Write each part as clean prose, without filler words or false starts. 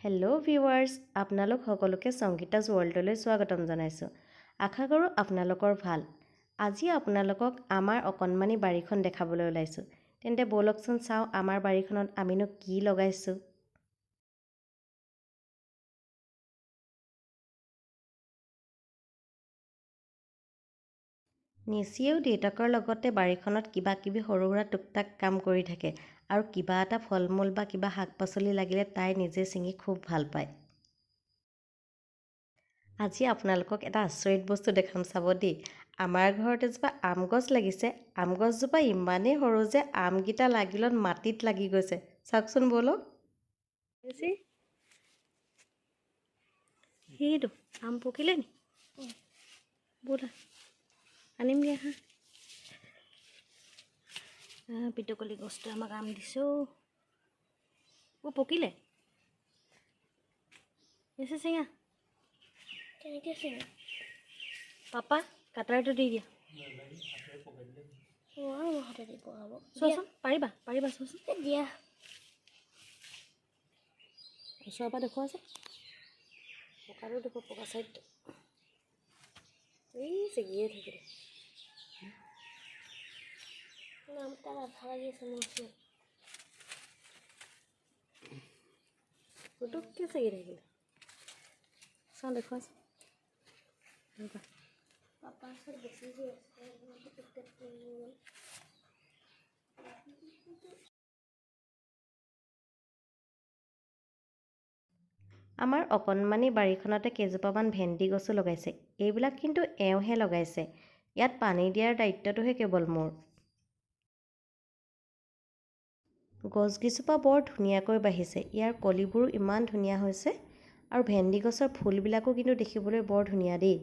Hello' viewers, আপোনালোক সকলোকে সংগীতাজ ৱৰ্ল্ডলৈ স্বাগতম জনাইছোঁ। আশা কৰোঁ আপোনালোকৰ ভাল। আজি আপোনালোকক আমাৰ অকণমানি বাৰীখন দেখাবলৈ ওলাইছোঁ। তেন্তে ব'লকচোন চাওঁ আমাৰ বাৰীখনত আমিনো কি লগাইছোঁ। নিচিয়েও দেউতাকৰ লগতে বাৰীখনত কিবা কিবি সৰু সুৰা টুকটাক কাম কৰি থাকে আৰু কিবা এটা ফল মূল বা কিবা শাক পাচলি লাগিলে তাই নিজে ছিঙি খুব ভাল পায়। আজি আপোনালোকক এটা আচৰিত বস্তু দেখাম, চাব দেই। আমাৰ ঘৰত এজোপা আম গছ লাগিছে। আম গছজোপা ইমানেই সৰু যে আমকেইটা লাগিলত মাটিত লাগি গৈছে। চাওকচোন ব'লক। সেইটো আম পকিলে নি? ব'লা আনিমগৈ হা। পিতকলি গছটো আমাক আম দিছোঁ। পকিলে বেছি চিঙা। কেনেকৈ চিঙা? পাপা কাটাৰটো দি দিয়া। হাতেদি পকাব চোৱাচোন। পাৰিবা পাৰিবা চোৱাচোন। দিয়া ওচৰৰ পৰা দেখুৱাচোন। পকাটো দেখুৱা, পকা চাইডটো। এই ছিগিয়ে থাকিলে। তাৰ আঠা লাগি আছে মোৰ ওচৰত। পুটুককৈ ছিগি থাকিলে। চাওঁ দেখুৱাচোন। পাপা ওচৰত বেছি হৈ আছে। আমাৰ অকণমানি বাৰীখনতে কেইজোপামান ভেন্দি গছো লগাইছে। এইবিলাক কিন্তু এওঁহে লগাইছে। ইয়াত পানী দিয়াৰ দায়িত্বটোহে কেৱল মোৰ। গছকেইজোপা বৰ ধুনীয়াকৈ বাঢ়িছে। ইয়াৰ কলিবোৰো ইমান ধুনীয়া হৈছে আৰু ভেন্দি গছৰ ফুলবিলাকো কিন্তু দেখিবলৈ বৰ ধুনীয়া দেই।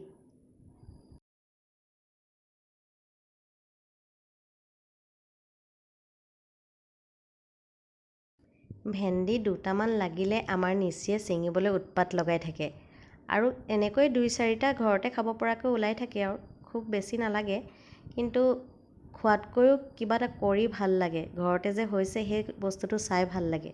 ভেন্দি দুটামান লাগিলে আমাৰ নিচিয়ে ছিঙিবলৈ উৎপাত লগাই থাকে আৰু এনেকৈ 2-4টা ঘৰতে খাব পৰাকৈ ওলাই থাকে আৰু খুব বেছি নালাগে। কিন্তু খোৱাতকৈও কিবা এটা কৰি ভাল লাগে। ঘৰতে যে হৈছে সেই বস্তুটো চাই ভাল লাগে।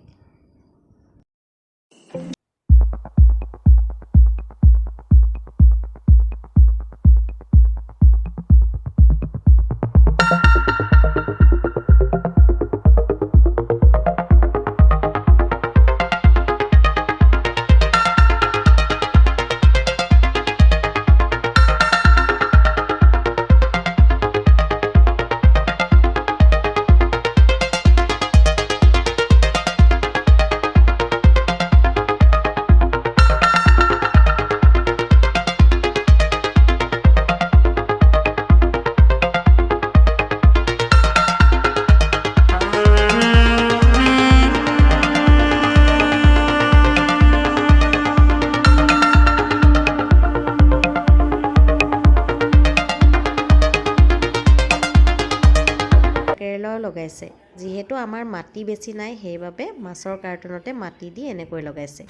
কেৰেলাও লগাইছে। যিহেতু আমাৰ মাটি বেছি নাই, সেইবাবে মাছৰ কাৰ্টুনতে মাটি দি এনেকৈ লগাইছে।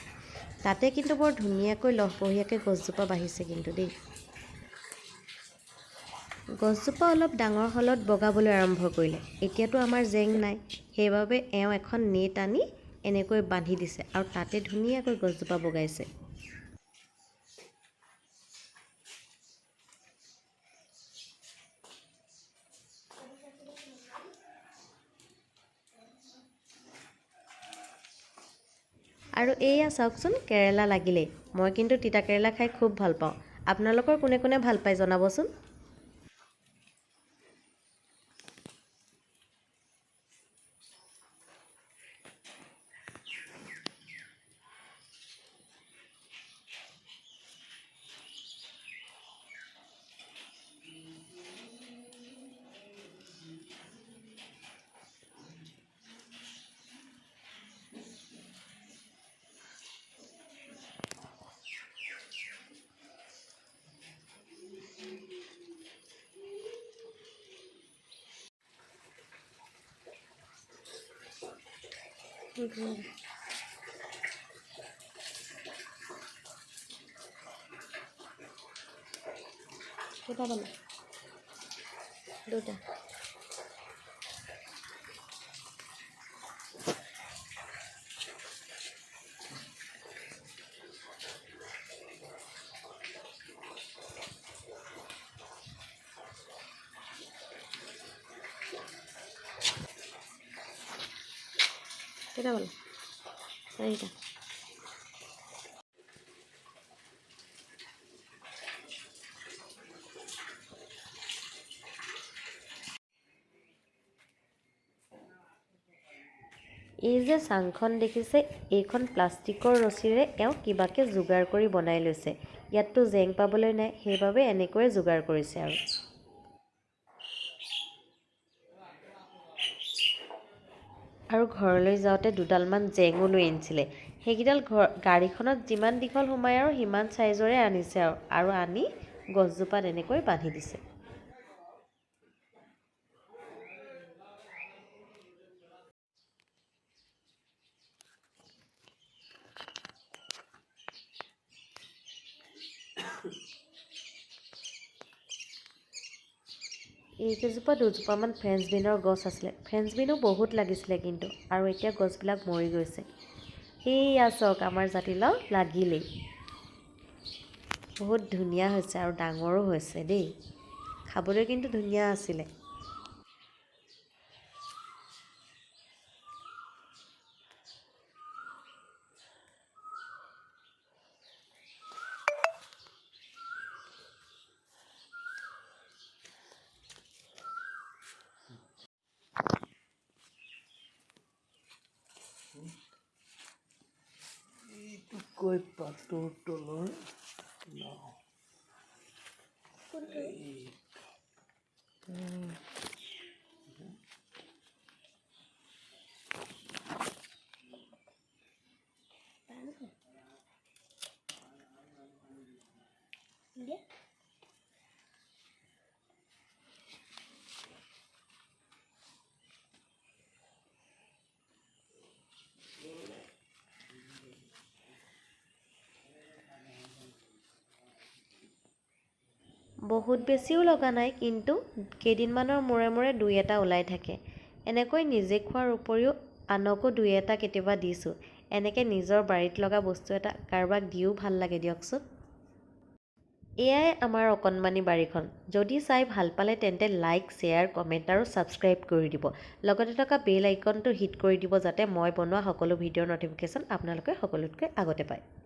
তাতে কিন্তু বৰ ধুনীয়াকৈ লহপহীয়াকৈ গছজোপা বাঢ়িছে কিন্তু দেই। গছজোপা অলপ ডাঙৰ হ'লত বগাবলৈ আৰম্ভ কৰিলে। এতিয়াতো আমাৰ জেং নাই, সেইবাবে এওঁ এখন নেট আনি এনেকৈ বান্ধি দিছে আৰু তাতে ধুনীয়াকৈ গছজোপা বগাইছে। আৰু এইয়া চাওকচোন, কেৰেলা লাগিলেই। মই কিন্তু তিতা কেৰেলা খাই খুব ভাল পাওঁ। আপোনালোকৰ কোনে কোনে ভাল পায় জনাবচোন। কেইটা বনাই? 2টা। কেইটা হ'ল 4টা এই যে চাংখন দেখিছে এইখন প্লাষ্টিকৰ ৰছীৰে এওঁ কিবাকে যোগাৰ কৰি বনাই লৈছে ইয়াততো জেং পাবলৈ নাই সেইবাবে এনেকৈয়ে যোগাৰ কৰিছে আৰু ঘৰলৈ যাওঁতে দুডালমান জেঙো লৈ আনিছিলে সেইকেইডাল গাড়ীখনত যিমান দীঘল সোমায় আৰু সিমান চাইজৰে আনিছে আৰু আনি গছজোপাত এনেকৈ বান্ধি দিছে এইকেইজোপা দুজোপামান ফ্ৰেঞ্চ বিনৰ গছ আছিলে ফ্ৰেঞ্চ বিনো বহুত লাগিছিলে কিন্তু আৰু এতিয়া গছবিলাক মৰি গৈছে সেয়া চাওক আমাৰ জাতিলাও লাগিলেই বহুত ধুনীয়া হৈছে আৰু ডাঙৰো হৈছে দেই খাবলৈ কিন্তু ধুনীয়া আছিলে কৈ পাতৰ তলৰ নাও বহুত বেছিও লগা নাই কিন্তু কেইদিনমানৰ মূৰে মূৰে দুই এটা ওলাই থাকে এনেকৈ নিজে খোৱাৰ উপৰিও আনকো দুই এটা কেতিয়াবা দিছোঁ এনেকৈ নিজৰ বাৰীত লগা বস্তু এটা কাৰোবাক দিও ভাল লাগে দিয়কচোন এয়াই আমাৰ অকণমানি বাৰীখন যদি চাই ভাল পালে তেন্তে লাইক শ্বেয়াৰ কমেণ্ট আৰু ছাবস্ক্ৰাইব কৰি দিব লগতে থকা বেল আইকনটো হিট কৰি দিব যাতে মই বনোৱা সকলো ভিডিঅ'ৰ নটিফিকেশ্যন আপোনালোকে সকলোতকৈ আগতে পায়